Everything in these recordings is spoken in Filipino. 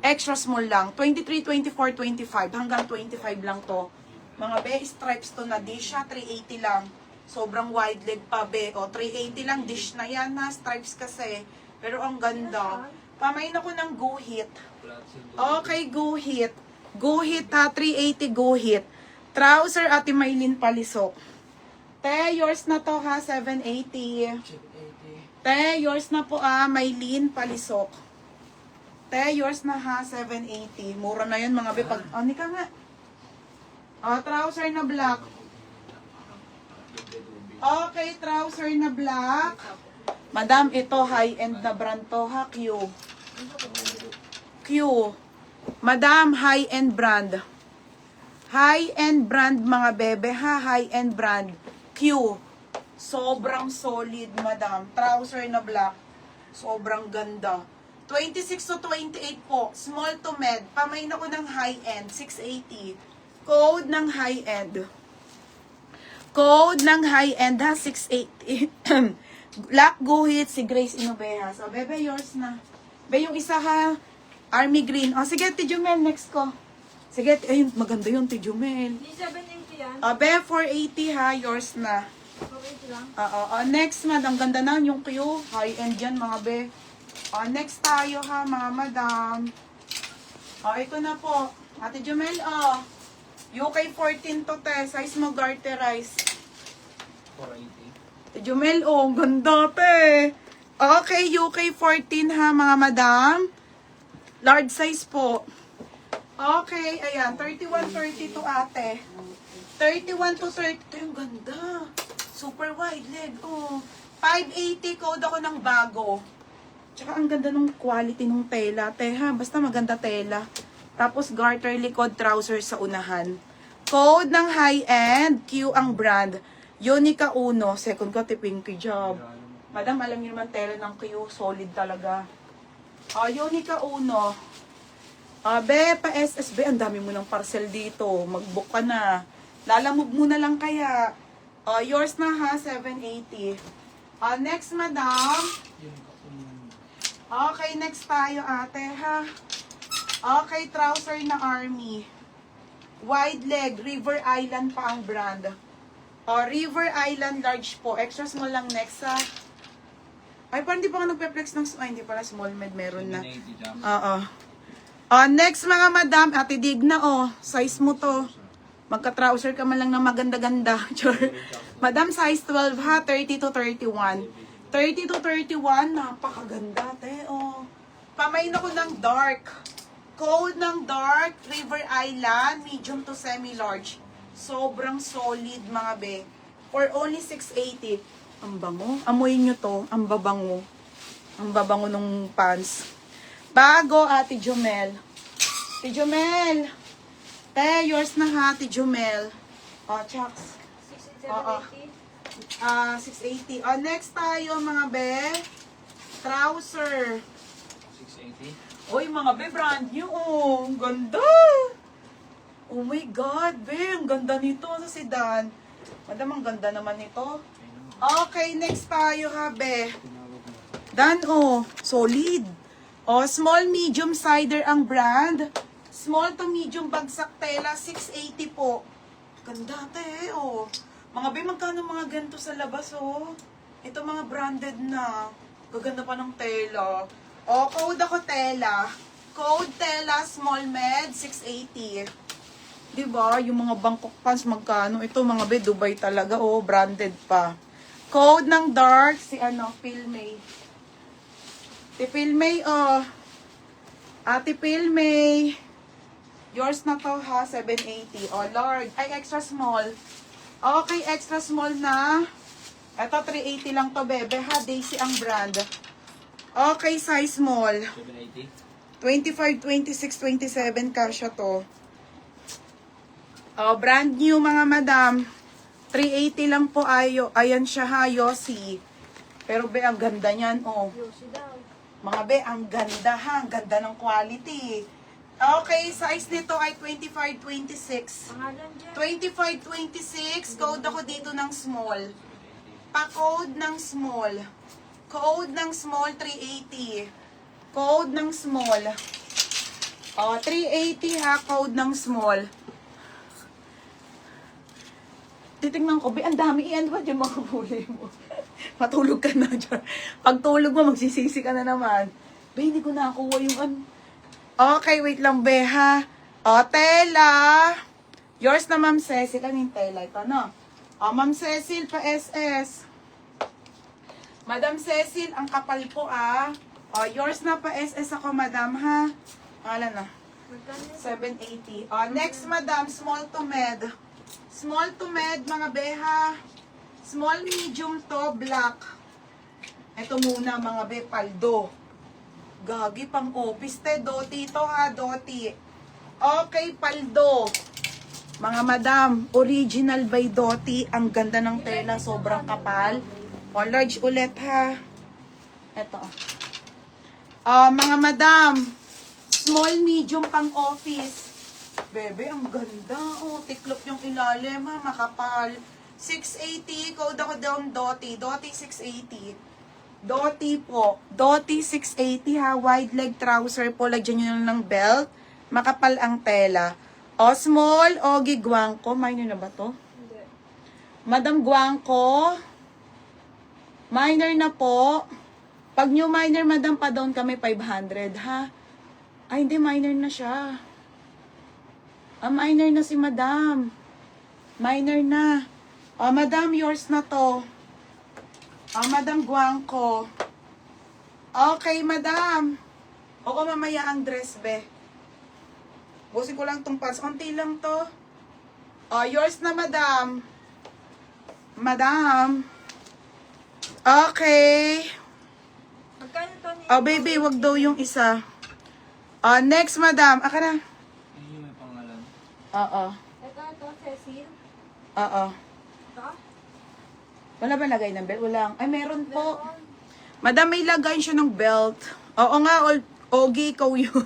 Extra small lang. 23, 24, 25. Hanggang 25 lang to. Mga be, stripes to na dish ha. 380 lang. Sobrang wide leg pa be. O, 380 lang. Dish na yan ha. Stripes kasi. Pero ang ganda. Pamain ako ng Go Hit. Okay, Go Hit. Go Hit ha. 380 Go Hit. Trouser Ate Maylin Palisok. Te, yours na to ha. 780. Te, yours na po Maylin Palisok. Te, yours na ha, 780. Mura na yan mga be. Pag, ni ka nga. Trouser na black. Okay, trouser na black. Madam, ito high-end na brand to ha, Q. Q. Madam, high-end brand. High-end brand mga bebe ha, high-end brand. Q. Sobrang solid, madam. Trouser na black. Sobrang ganda. 26 to 28 po. Small to med. Pamain ako ng high-end. 680. Code ng high-end. Code ng high-end ha. 680. Black Go Hit si Grace Inobeha. So, bebe, yours na. Be, yung isa ha. Army Green. O, sige, Tijumel, next ko. Sige, ayun, maganda yun, Tijumel. Di 780 yan. Be, 480 ha. Yours na. 480 lang. Next, ang ganda na yung Q. High-end yan, mga be. Next tayo ha, mga madam. Ito na po. Ate Jumel, UK 14 to te. Size mo garterize. 480. Ate Jumel, ang ganda te. Okay, UK 14 ha, mga madam. Large size po. Okay, ayan. 31, 32 ate. 31 to 32. Yung ganda. Super wide leg. 580 code ako ng bago. Tsaka ang ganda ng quality ng tela. Teha, basta maganda tela. Tapos garter likod trouser sa unahan. Code ng high-end. Q ang brand. Unica Uno. Second ko, Pinky Job. Madam, alam niyo naman tela ng Q. Solid talaga. Unica Uno. Be, pa SSB. Ang dami mo ng parcel dito. Mag-book ka na. Lalamog mo na lang kaya. Yours na ha, 780. Next, madam. Okay, next tayo ate ha. Okay, trouser na army. Wide leg, River Island pa ang brand. River Island large po. Extra small lang next ha. Ay, parang hindi pa ako nagpe-flex ng... Ay, hindi pala small med meron na. Next mga madam, ate Digna size mo to. Magka-trouser ka man lang na maganda-ganda. Madam, size 12 ha, 30 to 31. 30 to 31, napakaganda, te. Pamain ako ng dark. Code ng dark, River Island, medium to semi-large. Sobrang solid, mga be. For only 680. Ang bango. Amoy nyo to. Ang babango. Ang babango ng pants. Bago, Ate Jumel. Ate Jumel. Te, yours na ha, Ate Jumel. Chucks. 680. 680. Next tayo, mga be. Trouser. 680. Oy, mga be, brand new. Ang ganda. Oh my God, be. Ang ganda nito sa sedan. Madam, ang ganda naman nito. Okay, next tayo, ha, be. Dan, solid. Small, medium cider ang brand. Small to medium bagsak tela, 680 po. Ganda, te, Mga be, magkano mga ganito sa labas, Ito mga branded na. Gaganda pa ng tela. Code ako tela. Code tela, small med, 680. Diba? Yung mga Bangkok pants, magkano? Ito mga be, Dubai talaga, branded pa. Code ng dark, si Pilmay. Si Pilmay, Ate Pilmay. Yours na to ha, 780. Large. Ay, extra small. Okay, extra small na. Ito, 380 lang to, bebe ha. Daisy ang brand. Okay, size small. 780. 25, 26, 27 kasya to. Brand new mga madam. 380 lang po ayan siya ha, Yossi. Pero be, ang ganda niyan, Yoshi daw. Mga be, ang ganda ha. Ang ganda ng quality. Okay, size nito ay 25, 26. Pangalan dyan. 25, 26. Code ako dito ng small. Pa-code ng small. Code ng small, 380. Code ng small. O, 380 ha, code ng small. Titingnan ko, ang dami, ano ba dyan mga huli mo? Matulog ka na dyan. Pag tulog mo, magsisisi ka na naman. Be, hindi ko nakuha yung ano. Okay, wait lang, be, ha? O, tela. Yours na, Ma'am Cecil. Anong tela ito, no? O, Ma'am Cecil, pa SS. Madam Cecil, ang kapal po, ah. O, yours na, pa SS ako, madam, ha? Wala na. Magkano? 780. O, next, madam, small to med. Small to med, mga beha. Small, medium to, black. Ito muna, mga be, paldo. Gagi, pang office, te. Doti ito, ha, doti. Okay, paldo. Mga madam, original by Doti. Ang ganda ng tela, sobrang kapal. O, large ulit, ha. Ito. Mga madam, small, medium, pang office. Bebe, ang ganda. Oh, tiklop yung ilalim, ha. Makapal. 680. Code ako down, Doti. Doti 680. Doti po. Doti 680, ha. Wide leg trouser po. Lagyan nyo lang ng belt. Makapal ang tela. O, small, Ogi Guangco. Minor na ba to? Hindi. Madam Guangco. Minor na po. Pag new minor, madam, pa down kami 500, ha? Ay, hindi, minor na siya. Minor na si madam. Minor na. Madam, yours na to. Madam Guangco. Okay, madam. Oo, mamaya ang dress, be. Busin ko lang tong pants. Konti lang to. Yours na, madam. Madam. Okay. Magkano to ni? Baby, wag daw yung isa. Next, madam. Aka na. Ayun yung may pangalan. Oo. Ito, Cecil. Oo. Ito? Wala ba lagay ng belt? Wala. Ay, meron po. Meron. Madam, may lagay siya ng belt. Oo nga, Ogi, ikaw yun.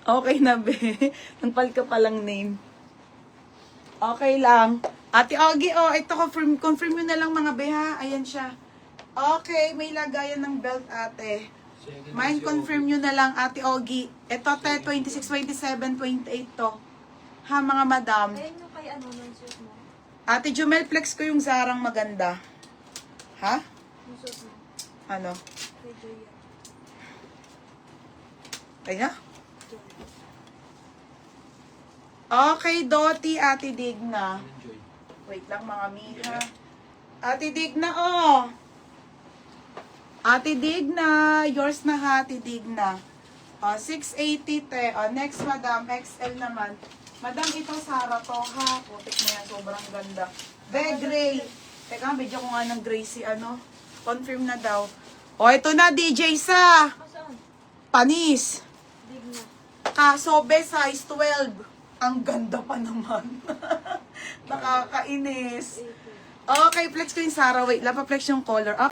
Okay na, be. Nangpal ka palang name. Okay lang. Ate Ogi, ito, confirm nyo na lang mga be, ha? Ayan siya. Okay, may lagayan ng belt, ate. Second Mind is confirm nyo na lang, ate Ogi. Ito, te, 26, 27, 28 to. Ha, mga madam. Ayun yung kay ano, nung suit mo. Ate Jumel, flex ko yung Zarang maganda. Ha? Yung suit mo. Ano? Kay Joya. Kaya? Okay, Doti, Ate Digna. Enjoy. Wait lang, mga miha. Ate Digna, oh. Ate Digna, yours na ha, Ate Digna. 680, te. Next, madam, XL naman. Madam, ito, Sara to, ha. Putik na yan, sobrang ganda. Be, gray. Teka, medyo ko nga ng gray si ano. Confirm na daw. Ito na, DJ Sa. Saan? Panis. Big na. Kaso, be, size 12. Ang ganda pa naman. Nakakainis. 80. Okay, flex ko yung Sarah. Wait, lapaplex yung color.